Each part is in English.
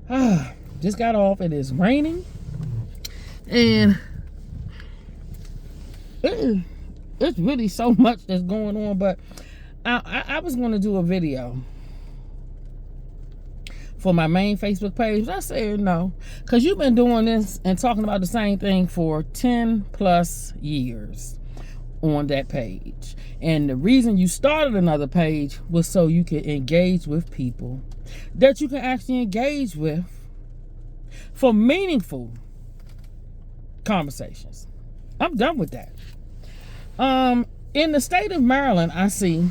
Just got off. It is raining. And it's really so much that's going on. But I was going to do a video for my main Facebook page. I said no, because you've been doing this and talking about the same thing for 10 plus years on that page. And the reason you started another page was so you could engage with people that you can actually engage with for meaningful conversations. I'm done with that. In the state of Maryland, I see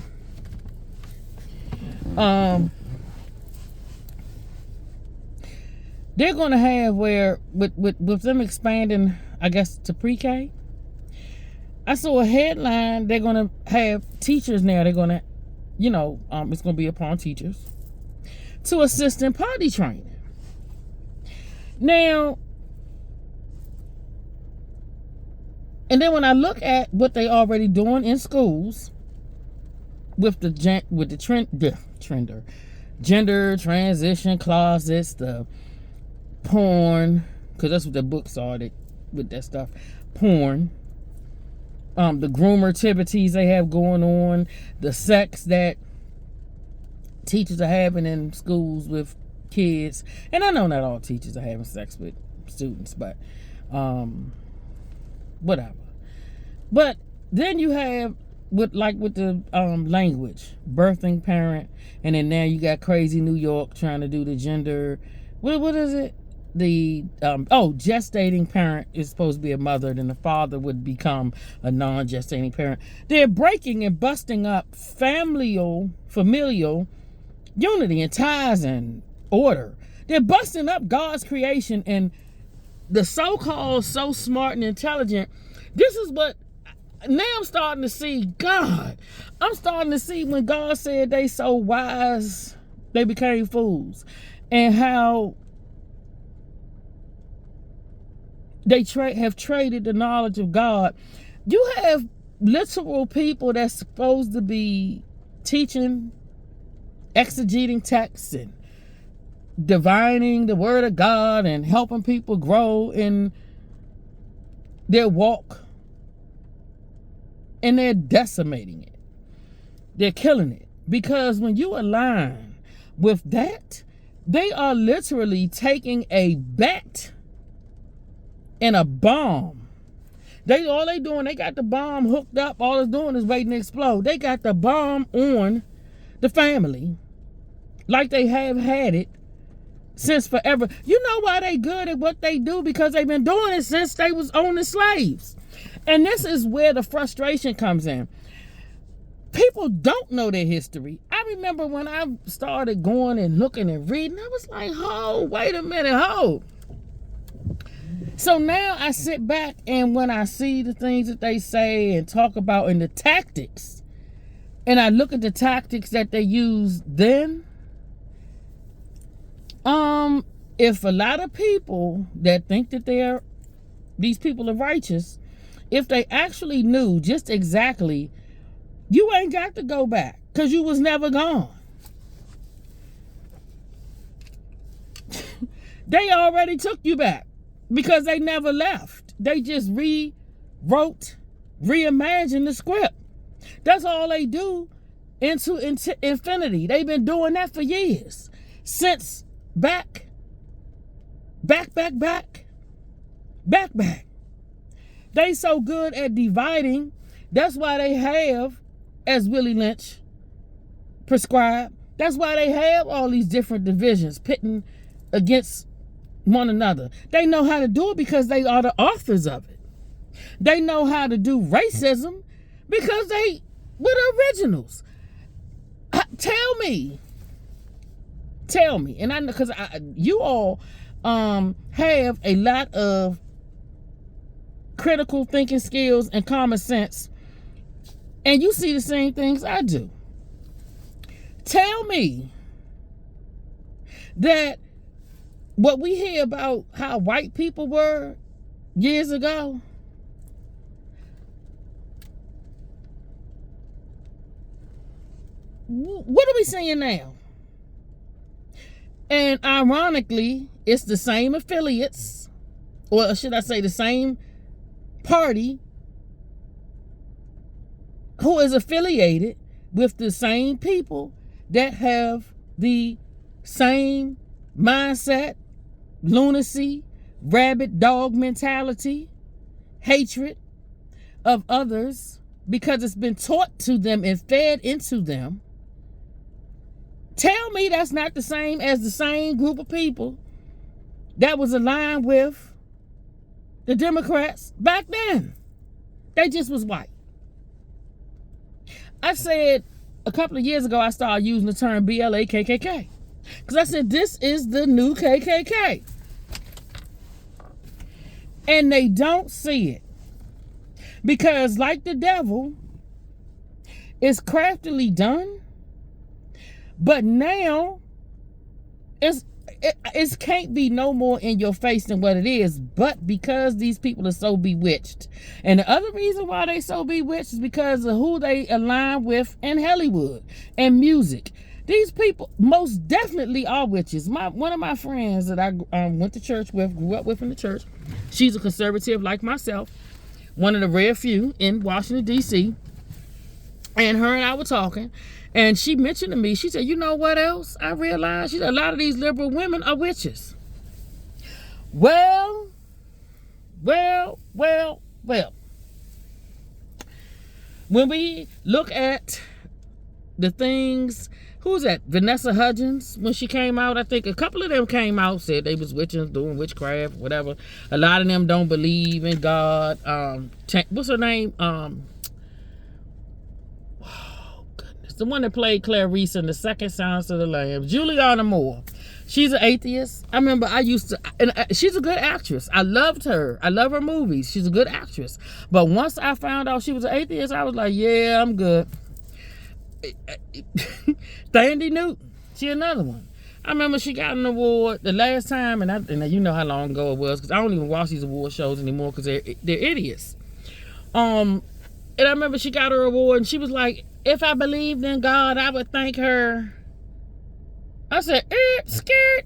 they're going to have where with them expanding, I guess, to pre-K. I saw a headline. They're going to have teachers now. They're going to, it's going to be upon teachers to assist in potty training. Now, and then when I look at what they already doing in schools with the gender transition closets, the porn, because that's what the book started with, that stuff, porn, the groomer activities they have going on, the sex that teachers are having in schools with kids. And I know not all teachers are having sex with students, but whatever. But then you have with the language, birthing parent, and then now you got crazy New York trying to do the gender, what is it? The gestating parent is supposed to be a mother, then the father would become a non-gestating parent. They're breaking and busting up familial unity and ties and order. They're busting up God's creation, and the so-called so smart and intelligent. This is what now I'm starting to see God. I'm starting to see when God said they so wise they became fools, and how they have traded the knowledge of God. You have literal people that's supposed to be teaching, exegeting texts, and divining the word of God, and helping people grow in their walk. And they're decimating it. They're killing it. Because when you align with that, they are literally taking a bat and a bomb. All they doing, they got the bomb hooked up. All it's doing is waiting to explode. They got the bomb on the family like they have had it since forever. You know why they good at what they do? Because they've been doing it since they was owning slaves. And this is where the frustration comes in. People don't know their history. I remember when I started going and looking and reading, I was like, wait a minute, So now I sit back, and when I see the things that they say and talk about in the tactics, and I look at the tactics that they used then, if a lot of people that think that these people are righteous, if they actually knew just exactly, you ain't got to go back, because you was never gone. They already took you back, because they never left. They just rewrote, reimagined the script. That's all they do into infinity. They've been doing that for years. Since back. They so good at dividing. That's why they have, as Willie Lynch prescribed, that's why they have all these different divisions pitting against one another. They know how to do it because they are the authors of it. They know how to do racism because they were the originals. Tell me, and I know, because you all have a lot of critical thinking skills and common sense, and you see the same things I do. Tell me that what we hear about how white people were years ago, what are we seeing now? And ironically, it's the same affiliates, or should I say the same party, who is affiliated with the same people that have the same mindset, lunacy, rabid dog mentality, hatred of others, because it's been taught to them and fed into them. Tell me that's not the same as the same group of people that was aligned with the Democrats back then. They just was white. I said a couple of years ago, I started using the term BLAKKK. Because I said, this is the new KKK. And they don't see it. Because like the devil, it's craftily done. But now, it can't be no more in your face than what it is. But because these people are so bewitched. And the other reason why they so bewitched is because of who they align with in Hollywood and music. These people most definitely are witches. One of my friends that I went to church with, grew up with in the church, she's a conservative like myself, one of the rare few in Washington, D.C. And her and I were talking, and she mentioned to me, she said, you know what else I realized? She said, a lot of these liberal women are witches. Well. When we look at the things, who's that? Vanessa Hudgens, when she came out, I think a couple of them came out, said they was witches, doing witchcraft, whatever. A lot of them don't believe in God. What's her name? The one that played Clarice in The Second Silence of the Lambs, Juliana Moore. She's an atheist. I remember she's a good actress. I loved her. I love her movies. She's a good actress. But once I found out she was an atheist, I was like, yeah, I'm good. Thandie Newton, she another one. I remember she got an award the last time, and you know how long ago it was, because I don't even watch these award shows anymore because they're idiots. And I remember she got her award, and she was like, if I believed in God, I would thank her. I said, scared.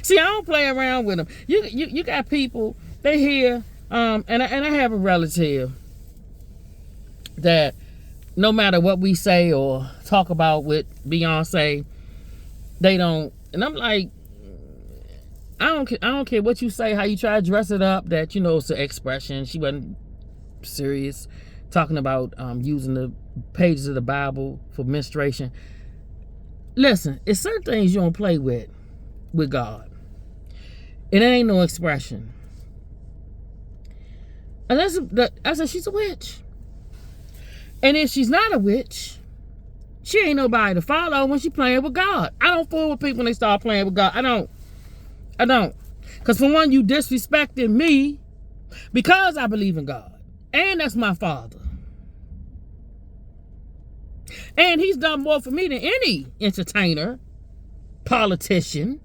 See, I don't play around with them. You got people, they hear, and I have a relative that no matter what we say or talk about with Beyonce, they don't, and I'm like, I don't care what you say, how you try to dress it up, that, it's an expression. She wasn't serious talking about using the pages of the Bible for menstruation. Listen, it's certain things you don't play with God. And it ain't no expression. Unless I said she's a witch. And if she's not a witch, she ain't nobody to follow when she playing with God. I don't fool with people when they start playing with God. I don't. Because for one, you disrespecting me because I believe in God. And that's my father. And he's done more for me than any entertainer, politician,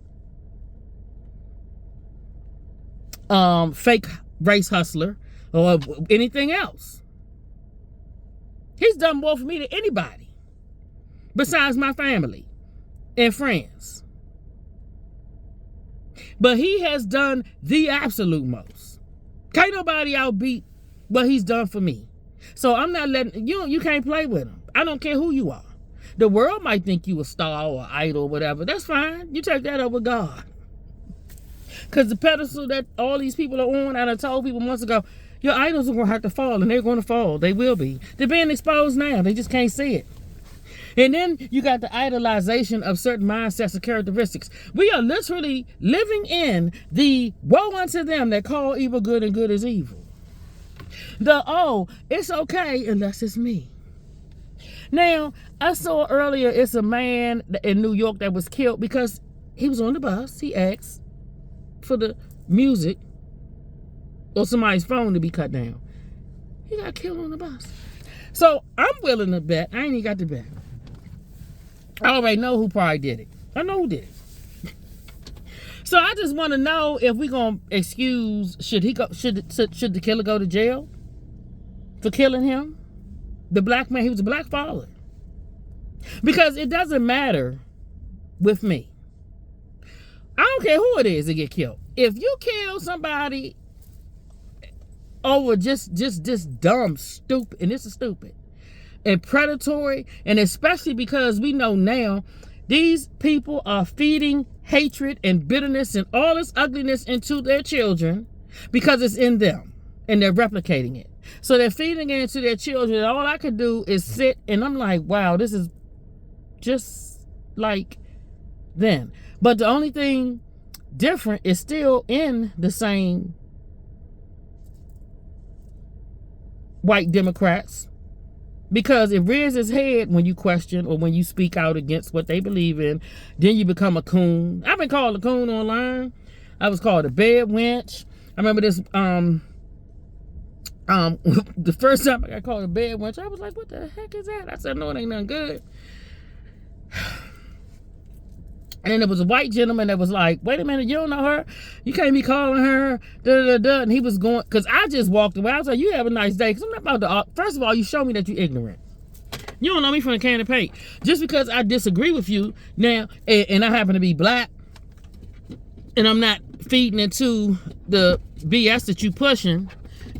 fake race hustler, or anything else. He's done more for me than anybody besides my family and friends. But he has done the absolute most. Can't nobody outbeat what he's done for me. So I'm not letting you can't play with him. I don't care who you are. The world might think you a star or idol or whatever. That's fine. You take that up with God. Because the pedestal that all these people are on, and I told people months ago, your idols are going to have to fall, and they're going to fall. They will be. They're being exposed now. They just can't see it. And then you got the idolization of certain mindsets and characteristics. We are literally living in the woe unto them that call evil good and good is evil. It's okay unless it's me. Now, I saw earlier, it's a man in New York that was killed because he was on the bus. He asked for the music or somebody's phone to be cut down. He got killed on the bus. So I'm willing to bet. I ain't even got to bet. I already know who probably did it. I know who did it. So I just want to know if we're going to excuse, should the killer go to jail for killing him? The black man, he was a black father. Because it doesn't matter with me. I don't care who it is that get killed. If you kill somebody over just this dumb, stupid, and this is stupid, and predatory, and especially because we know now these people are feeding hatred and bitterness and all this ugliness into their children because it's in them and they're replicating it. So they're feeding it into their children, and all I could do is sit and I'm like, wow, this is just like then. But the only thing different is still in the same white Democrats, because it rears its head when you question or when you speak out against what they believe in. Then you become a coon. I've been called a coon online. I was called a bed wench. I remember this the first time I got called a bed wench, I was like, what the heck is that? I said, no, it ain't nothing good. And then there was a white gentleman that was like, wait a minute, you don't know her? You can't be calling her, da-da-da-da. And he was going, because I just walked away. I was like, you have a nice day. Because I'm not about to, first of all, you show me that you're ignorant. You don't know me from a can of paint. Just because I disagree with you now, and I happen to be black, and I'm not feeding into the BS that you pushing,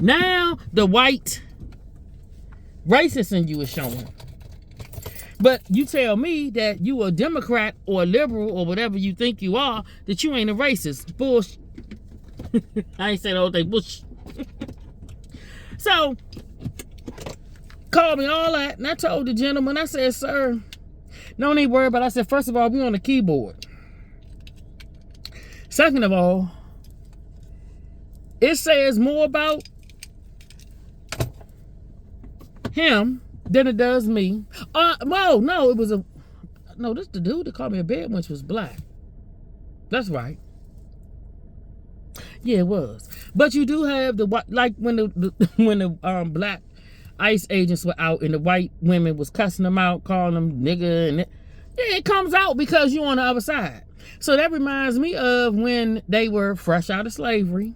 now the white racist in you is showing. But you tell me that you a Democrat or a liberal or whatever you think you are, that you ain't a racist. Bullshit. I ain't saying the whole thing. Bullshit. So, called me all that, and I told the gentleman, I said, sir, no need to worry about it. I said, first of all, we on the keyboard. Second of all, it says more about him than it does me. No, it was this the dude that called me a bed wench was black. That's right. Yeah, it was. But you do have the white, like when the black ICE agents were out and the white women was cussing them out, calling them nigga, and it comes out because you on the other side. So that reminds me of when they were fresh out of slavery.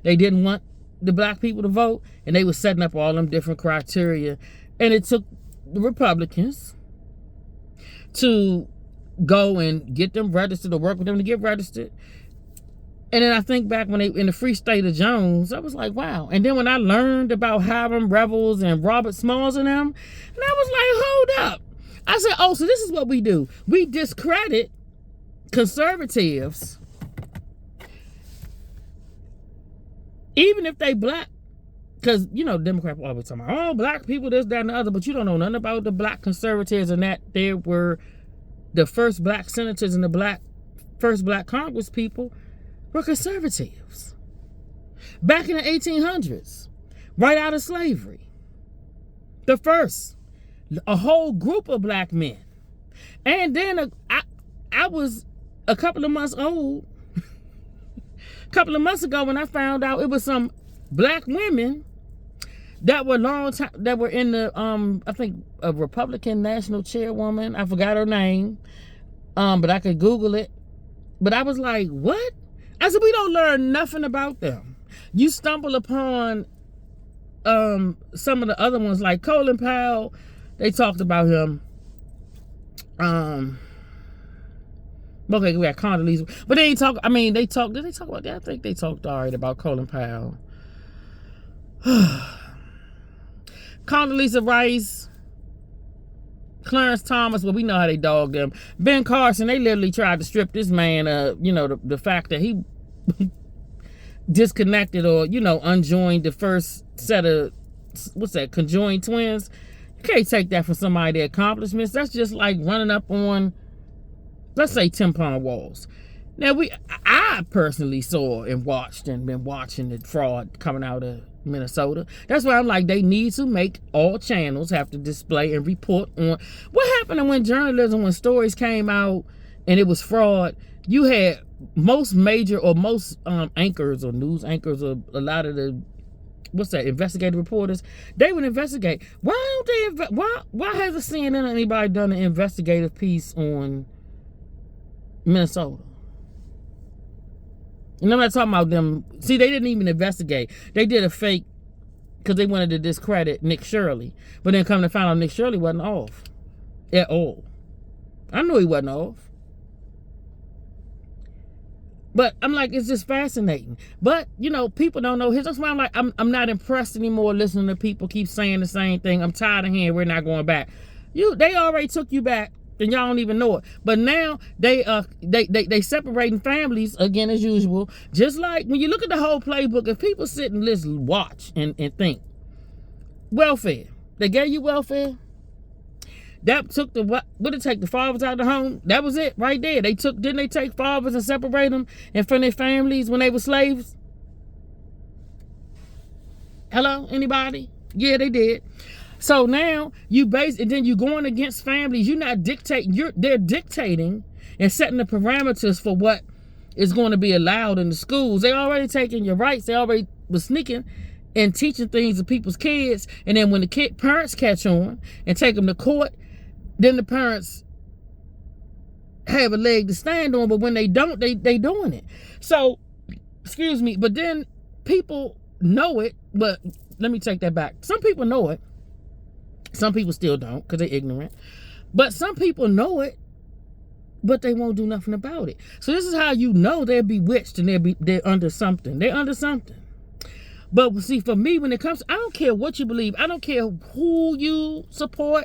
They didn't want the black people to vote, and they were setting up all them different criteria. And it took the Republicans to go and get them registered, or work with them to get registered. And then I think back when they in the free state of Jones, I was like, wow. And then when I learned about Hiram Revels and Robert Smalls and them, and I was like, hold up. I said, oh, so this is what we do. We discredit conservatives, even if they black. Because, you know, Democrats always talking about, oh, black people, this, that, and the other. But you don't know nothing about the black conservatives, and that there were the first black senators and the first black Congress people were conservatives. Back in the 1800s, right out of slavery. The first, a whole group of black men. And then I was a couple of months old, a couple of months ago when I found out it was some black women that were that were in the I think a Republican national chairwoman. I forgot her name, but I could Google it. But I was like, what? I said, we don't learn nothing about them. You stumble upon some of the other ones, like Colin Powell. They talked about him. Okay, we got Condoleezza, but they ain't talk. I mean, they talked. Did they talk about that? I think they talked alright about Colin Powell. Condoleezza Rice, Clarence Thomas, well, we know how they dogged them. Ben Carson, they literally tried to strip this man of, you know, the fact that he disconnected or, you know, unjoined the first set of, what's that, conjoined twins. You can't take that from somebody, their accomplishments. That's just like running up on, let's say, tampon walls. Now, I personally saw and watched and been watching the fraud coming out of Minnesota. That's why I'm like, they need to make all channels have to display and report on what happened when journalism, when stories came out and it was fraud. You had most major or most anchors or news anchors or a lot of the, what's that, investigative reporters, they would investigate. Why don't they, why hasn't CNN or anybody done an investigative piece on Minnesota? And I'm not talking about them. See, they didn't even investigate. They did a fake because they wanted to discredit Nick Shirley. But then come to find out Nick Shirley wasn't off at all. I knew he wasn't off. But I'm like, it's just fascinating. But, people don't know his. That's why I'm like, I'm not impressed anymore listening to people keep saying the same thing. I'm tired of hearing we're not going back. They already took you back and y'all don't even know it. But now they separating families again as usual. Just like when you look at the whole playbook, if people sit and listen, watch and think, welfare. They gave you welfare. That took what did it take? The fathers out of the home? That was it right there. Didn't they take fathers and separate them and from their families when they were slaves? Hello, anybody? Yeah, they did. So now and then you going against families. You're not dictating. They're dictating and setting the parameters for what is going to be allowed in the schools. They already taking your rights. They already was sneaking and teaching things to people's kids. And then when the parents catch on and take them to court, then the parents have a leg to stand on, but when they don't, they doing it. So, excuse me, but then people know it, but let me take that back. Some people know it. Some people still don't because they're ignorant. But some people know it, but they won't do nothing about it. So this is how you know they're bewitched and they're under something. They're under something. But see, for me, when it comes, I don't care what you believe. I don't care who you support.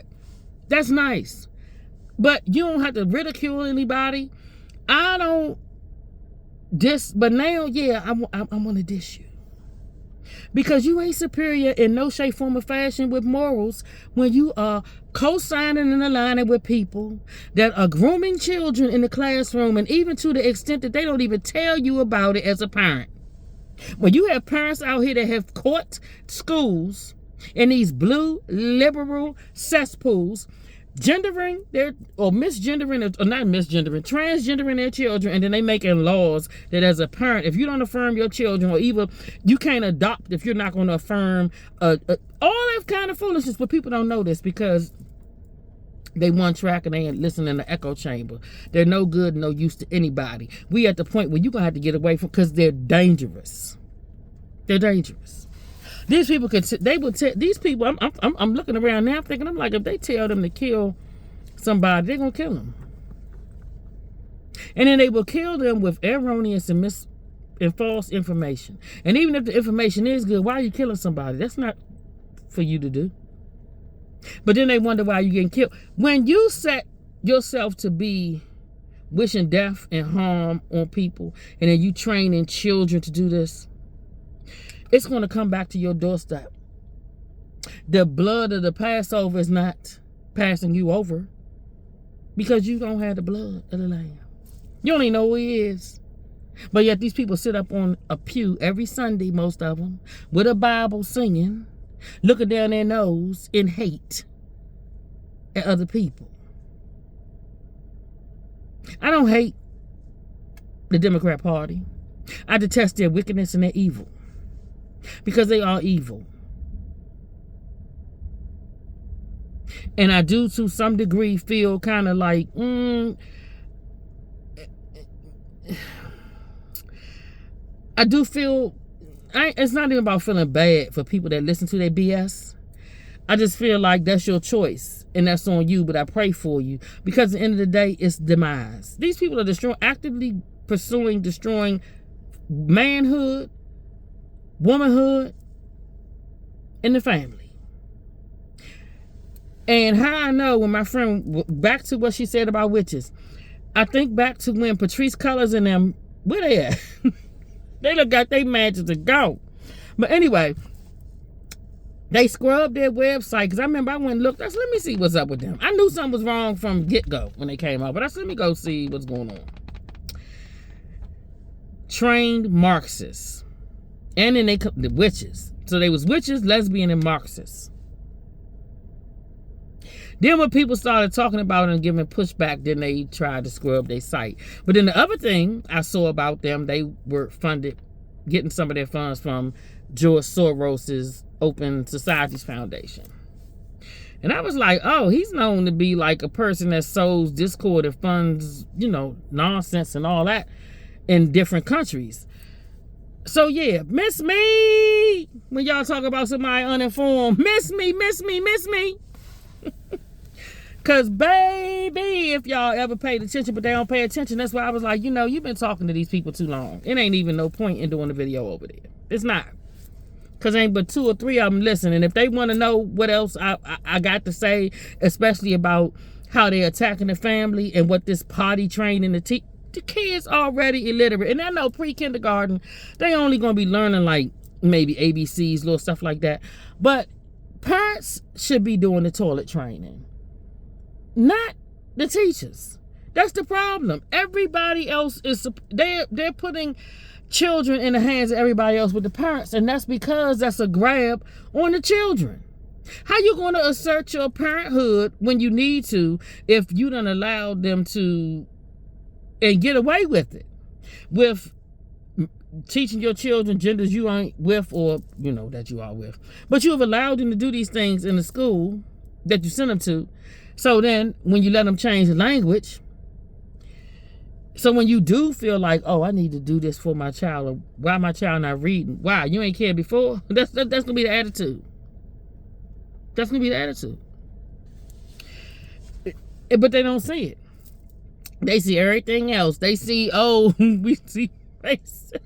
That's nice. But you don't have to ridicule anybody. I don't but now, yeah, I want to diss you. Because you ain't superior in no shape, form, or fashion with morals when you are co-signing and aligning with people that are grooming children in the classroom, and even to the extent that they don't even tell you about it as a parent. When you have parents out here that have caught schools in these blue liberal cesspools, transgendering their children, and then they making laws that as a parent, if you don't affirm your children, or even you can't adopt if you're not going to affirm all that kind of foolishness. But people don't know this because they one track and they ain't listening in the echo chamber. They're no good, no use to anybody. We at the point where you're gonna have to get away from, because they're dangerous. They're dangerous. These people these people. I'm looking around now, thinking, I'm like, if they tell them to kill somebody, they're gonna kill them, and then they will kill them with erroneous and false information. And even if the information is good, why are you killing somebody? That's not for you to do. But then they wonder why you're getting killed. When you set yourself to be wishing death and harm on people, and then you training children to do this, it's going to come back to your doorstep. The blood of the Passover is not passing you over because you don't have the blood of the Lamb. You don't even know who he is. But yet these people sit up on a pew every Sunday, most of them, with a Bible singing, looking down their nose in hate at other people. I don't hate the Democrat Party. I detest their wickedness and their evil, because they are evil. And I do, to some degree, feel kind of like, I do feel, it's not even about feeling bad for people that listen to their BS. I just feel like that's your choice and that's on you, but I pray for you, because at the end of the day, it's demise. These people are actively destroying manhood, womanhood, and the family. And how I know, when my friend, back to what she said about witches, I think back to when Patrice Cullors and them, where they at? They look like they magic to go. But anyway, they scrubbed their website, because I remember I went and looked. I said, let me see what's up with them. I knew something was wrong from get-go when they came out, but I said, let me go see what's going on. Trained Marxists. And then the witches. So they was witches, lesbian, and Marxists. Then when people started talking about it and giving pushback, then they tried to scrub their site. But then the other thing I saw about them, they were getting some of their funds from George Soros's Open Societies Foundation. And I was like, oh, he's known to be like a person that sows discord and funds, nonsense and all that in different countries. So yeah, miss me. When y'all talk about somebody uninformed, miss me. Cause baby, if y'all ever paid attention, but they don't pay attention, that's why I was like, you know, you've been talking to these people too long. It ain't even no point in doing the video over there. It's not. Cause ain't but 2 or 3 of them listening. If they want to know what else I got to say, especially about how they're attacking the family and what this potty training the kids already illiterate. And I know pre-kindergarten, they only gonna be learning like maybe ABCs, little stuff like that. But parents should be doing the toilet training, not the teachers. That's the problem. Everybody else is, they're putting children in the hands of everybody else with the parents, and that's because that's a grab on the children. How you going to assert your parenthood when you need to if you done allowed them to and get away with it, with teaching your children genders you ain't with, or you know that you are with, but you have allowed them to do these things in the school that you sent them to. So then when you let them change the language, so when you do feel like, oh, I need to do this for my child, or why my child not reading? Why? You ain't cared before? That's gonna be the attitude. That's gonna be the attitude. But they don't see it. They see everything else. They see, oh, we see racism.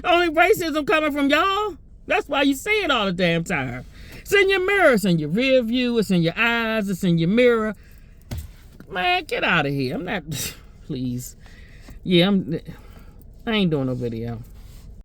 Only racism coming from y'all. That's why you see it all the damn time. It's in your mirror, it's in your rear view, it's in your eyes, it's in your mirror. Man, get out of here. I'm not, please. Yeah, I ain't doing no video.